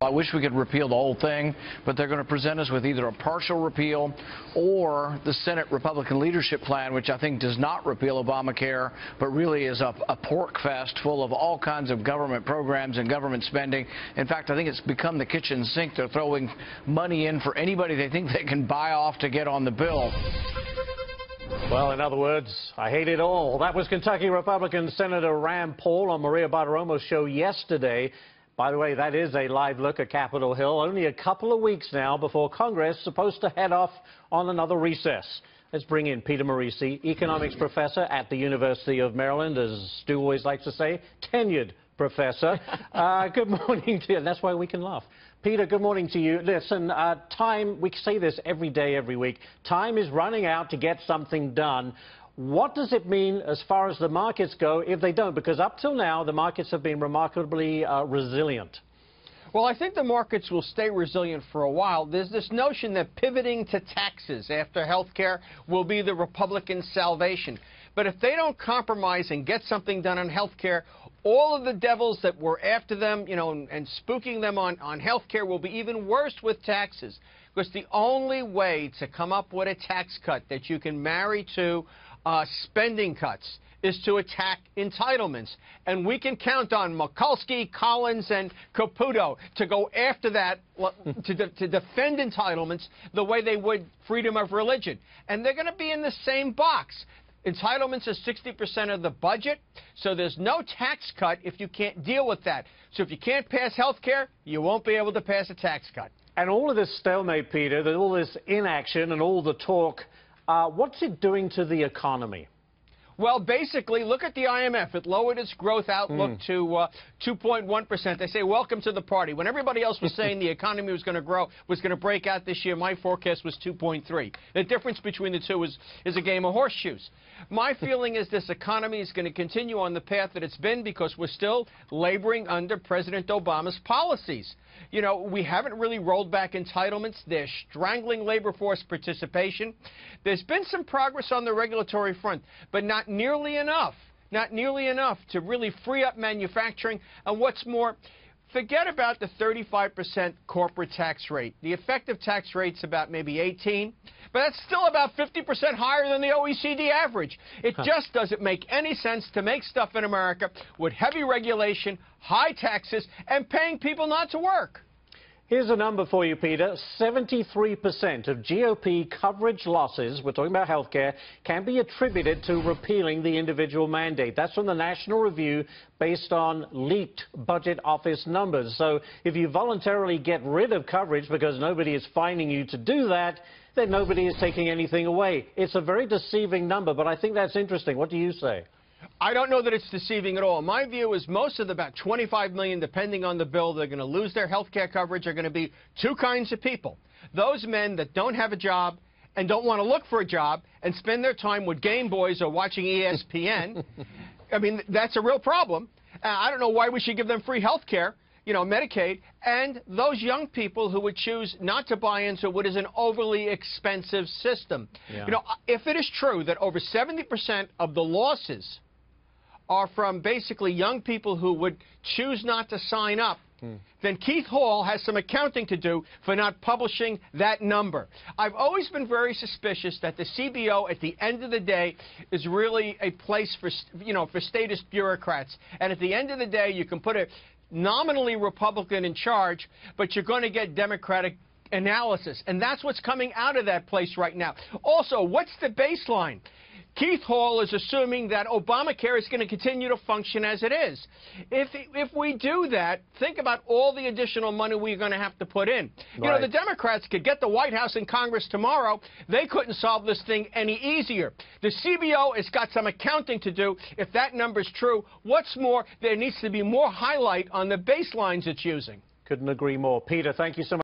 I wish we could repeal the whole thing, but they're going to present us with either a partial repeal or the Senate Republican leadership plan, which I think does not repeal Obamacare, but really is a pork fest full of all kinds of government programs and government spending. In fact, I think it's become the kitchen sink. They're throwing money in for anybody they think they can buy off to get on the bill. Well, in other words, I hate it all. That was Kentucky Republican Senator Rand Paul on Maria Bartiromo's show yesterday. By the way, that is a live look at Capitol Hill. Only a couple of weeks now before Congress is supposed to head off on another recess. Let's bring in Peter Morici, economics professor at the University of Maryland, as Stu always likes to say, tenured professor. Good morning to you. And that's why we can laugh. Peter, good morning to you. Listen, time, we say this every day, every week, time is running out to get something done. What does it mean as far as the markets go if they don't? Because up till now, the markets have been remarkably resilient. Well, I think the markets will stay resilient for a while. There's this notion that pivoting to taxes after health care will be the Republican salvation. But if they don't compromise and get something done on health care, all of the devils that were after them, you know, and spooking them on health care will be even worse with taxes. Because the only way to come up with a tax cut that you can marry to spending cuts is to attack entitlements. And we can count on Mikulski, Collins, and Caputo to go after that, to defend entitlements the way they would freedom of religion. And they're going to be in the same box. Entitlements are 60% of the budget, so there's no tax cut if you can't deal with that. So if you can't pass health care, you won't be able to pass a tax cut. And all of this stalemate, Peter, all this inaction and all the talk, what's it doing to the economy? Well, basically, look at the IMF. It lowered its growth outlook to 2.1%. They say, welcome to the party. When everybody else was saying the economy was going to grow, was going to break out this year, my forecast was 2.3. The difference between the two is a game of horseshoes. My feeling is this economy is going to continue on the path that it's been because we're still laboring under President Obama's policies. You know, we haven't really rolled back entitlements. They're strangling labor force participation. There's been some progress on the regulatory front, but not nearly enough. Not nearly enough to really free up manufacturing. And what's more, forget about the 35% corporate tax rate. The effective tax rate's about maybe 18%, but that's still about 50% higher than the OECD average. It just doesn't make any sense to make stuff in America with heavy regulation, high taxes, and paying people not to work. Here's a number for you, Peter. 73% of GOP coverage losses, we're talking about health care, can be attributed to repealing the individual mandate. That's from the National Review based on leaked budget office numbers. So if you voluntarily get rid of coverage because nobody is finding you to do that, then nobody is taking anything away. It's a very deceiving number, but I think that's interesting. What do you say? I don't know that it's deceiving at all. My view is most of the about 25 million, depending on the bill, they're going to lose their health care coverage are going to be two kinds of people. Those men that don't have a job and don't want to look for a job and spend their time with Game Boys or watching ESPN. I mean, that's a real problem. I don't know why we should give them free health care, you know, Medicaid, and those young people who would choose not to buy into what is an overly expensive system. Yeah. You know, if it is true that over 70% of the losses are from basically young people who would choose not to sign up, then Keith Hall has some accounting to do for not publishing that number. I've always been very suspicious that the CBO, at the end of the day, is really a place for, you know, for statist bureaucrats. And at the end of the day, you can put a nominally Republican in charge, but you're going to get Democratic analysis. And that's what's coming out of that place right now. Also, what's the baseline? Keith Hall is assuming that Obamacare is going to continue to function as it is. If we do that, think about all the additional money we're going to have to put in. You know, the Democrats could get the White House and Congress tomorrow. They couldn't solve this thing any easier. The CBO has got some accounting to do if that number's true. What's more, there needs to be more highlight on the baselines it's using. Couldn't agree more. Peter, thank you so much.